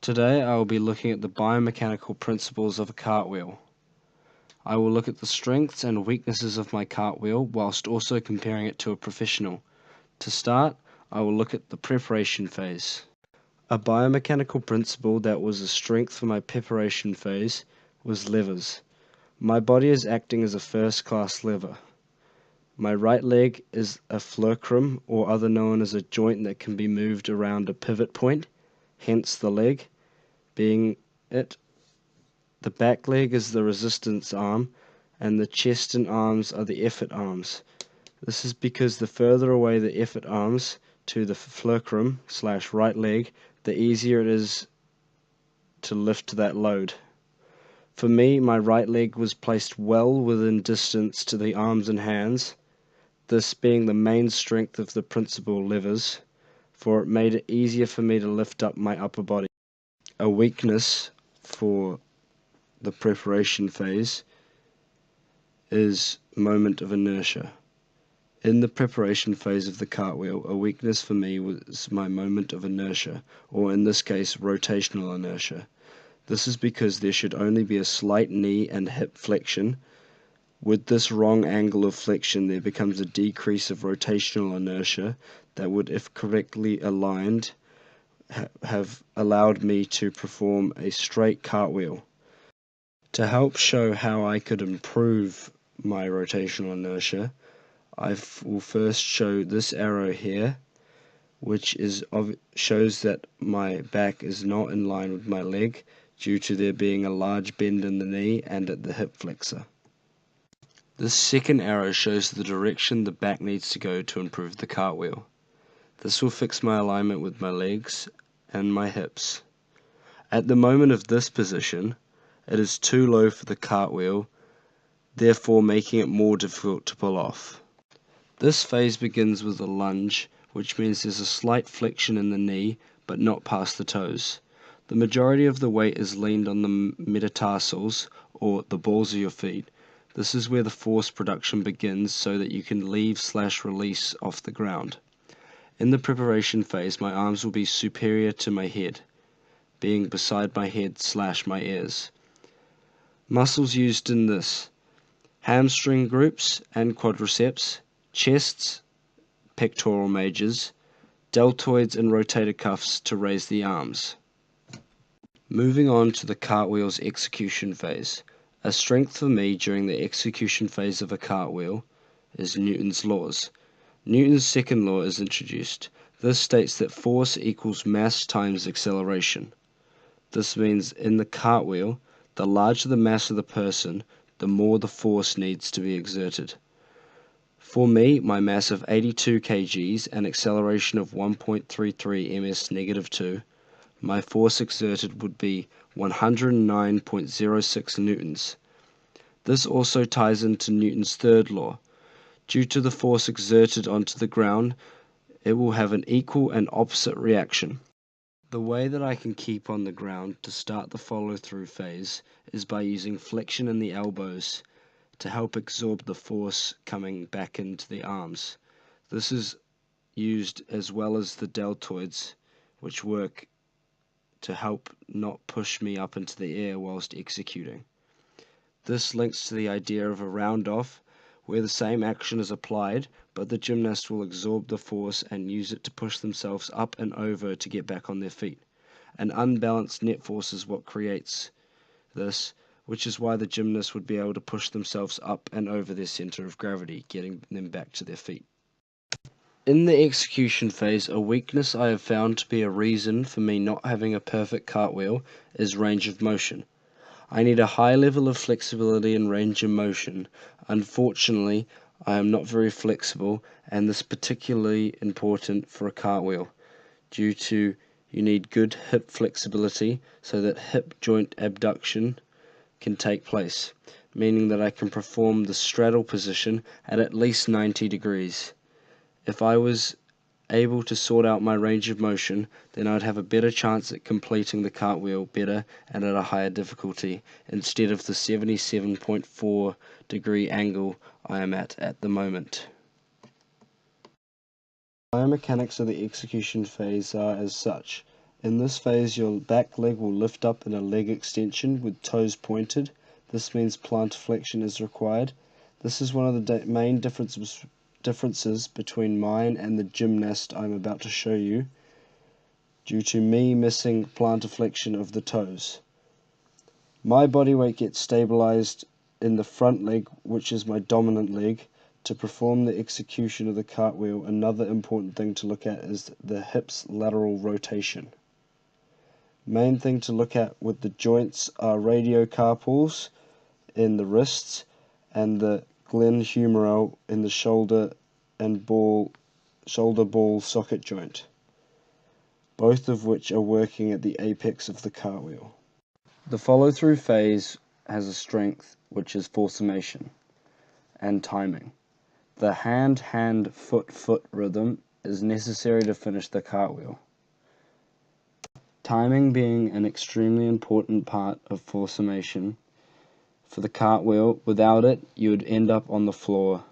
Today I will be looking at the biomechanical principles of a cartwheel. I will look at the strengths and weaknesses of my cartwheel whilst also comparing it to a professional. To start, I will look at the preparation phase. A biomechanical principle that was a strength for my preparation phase was levers. My body is acting as a first-class lever. My right leg is a fulcrum, or other known as a joint that can be moved around a pivot point, hence the leg being it. The back leg is the resistance arm, and the chest and arms are the effort arms. This is because the further away the effort arms to the fulcrum / right leg, the easier it is to lift that load. For me, my right leg was placed well within distance to the arms and hands, this being the main strength of the principal levers, for it made it easier for me to lift up my upper body. A weakness for the preparation phase is moment of inertia. In the preparation phase of the cartwheel, a weakness for me was my moment of inertia, or in this case, rotational inertia. This is because there should only be a slight knee and hip flexion. With this wrong angle of flexion, there becomes a decrease of rotational inertia that would, if correctly aligned, have allowed me to perform a straight cartwheel. To help show how I could improve my rotational inertia, I will first show this arrow here, which shows that my back is not in line with my leg due to there being a large bend in the knee and at the hip flexor. This second arrow shows the direction the back needs to go to improve the cartwheel. This will fix my alignment with my legs and my hips. At the moment of this position, it is too low for the cartwheel, therefore making it more difficult to pull off. This phase begins with a lunge, which means there's a slight flexion in the knee, but not past the toes. The majority of the weight is leaned on the metatarsals, or the balls of your feet. This is where the force production begins so that you can leave/release off the ground. In the preparation phase, my arms will be superior to my head, being beside my head/my ears. Muscles used in this: hamstring groups and quadriceps, chests, pectoral majors, deltoids and rotator cuffs to raise the arms. Moving on to the cartwheel's execution phase. A strength for me during the execution phase of a cartwheel is Newton's laws. Newton's second law is introduced. This states that force equals mass times acceleration. This means in the cartwheel, the larger the mass of the person, the more the force needs to be exerted. For me, my mass of 82 kgs and acceleration of 1.33 ms-2, my force exerted would be 109.06 newtons. This also ties into Newton's third law. Due to the force exerted onto the ground, it will have an equal and opposite reaction. The way that I can keep on the ground to start the follow-through phase is by using flexion in the elbows to help absorb the force coming back into the arms. This is used as well as the deltoids, which work to help not push me up into the air whilst executing. This links to the idea of a round-off, where the same action is applied, but the gymnast will absorb the force and use it to push themselves up and over to get back on their feet. An unbalanced net force is what creates this, which is why the gymnast would be able to push themselves up and over their center of gravity, getting them back to their feet. In the execution phase, a weakness I have found to be a reason for me not having a perfect cartwheel is range of motion. I need a high level of flexibility and range of motion. Unfortunately, I am not very flexible, and this is particularly important for a cartwheel, due to you need good hip flexibility so that hip joint abduction can take place, meaning that I can perform the straddle position at least 90 degrees. If I was able to sort out my range of motion, then I'd have a better chance at completing the cartwheel better and at a higher difficulty, instead of the 77.4 degree angle I am at the moment. Biomechanics of the execution phase are as such. In this phase, your back leg will lift up in a leg extension with toes pointed. This means plantar flexion is required. This is one of the main differences between mine and the gymnast I'm about to show you, due to me missing plantar flexion of the toes. My body weight gets stabilized in the front leg, which is my dominant leg. To perform the execution of the cartwheel, another important thing to look at is the hips lateral rotation. Main thing to look at with the joints are radiocarpals in the wrists and the glenohumeral in the shoulder ball socket joint, both of which are working at the apex of the cartwheel. The follow-through phase has a strength which is formation and timing. The hand-hand-foot-foot rhythm is necessary to finish the cartwheel. Timing being an extremely important part of formation for the cartwheel. Without it, you would end up on the floor.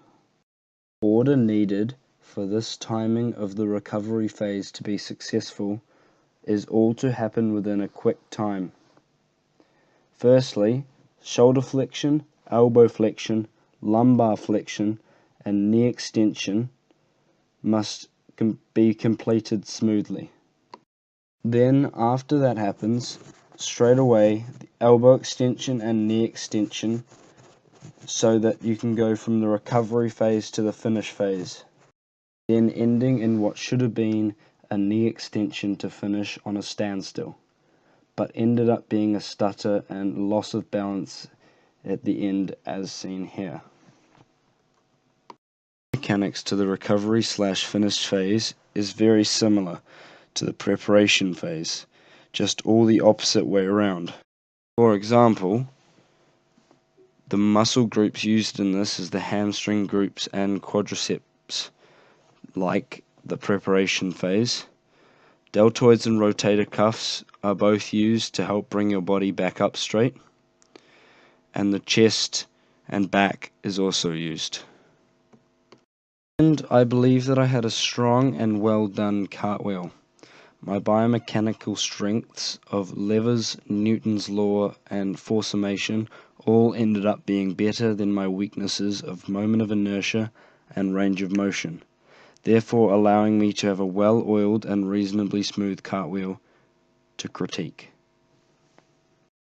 Order needed for this timing of the recovery phase to be successful is all to happen within a quick time. Firstly, shoulder flexion, elbow flexion, lumbar flexion, and knee extension must be completed smoothly. Then, after that happens, straight away, the elbow extension and knee extension, so that you can go from the recovery phase to the finish phase. Then ending in what should have been a knee extension to finish on a standstill, but ended up being a stutter and loss of balance at the end as seen here. Mechanics to the recovery/finish phase is very similar to the preparation phase, just all the opposite way around. For example, the muscle groups used in this is the hamstring groups and quadriceps, like the preparation phase. Deltoids and rotator cuffs are both used to help bring your body back up straight, and the chest and back is also used. And I believe that I had a strong and well done cartwheel. My biomechanical strengths of levers, Newton's law, and formation all ended up being better than my weaknesses of moment of inertia and range of motion, therefore allowing me to have a well-oiled and reasonably smooth cartwheel to critique.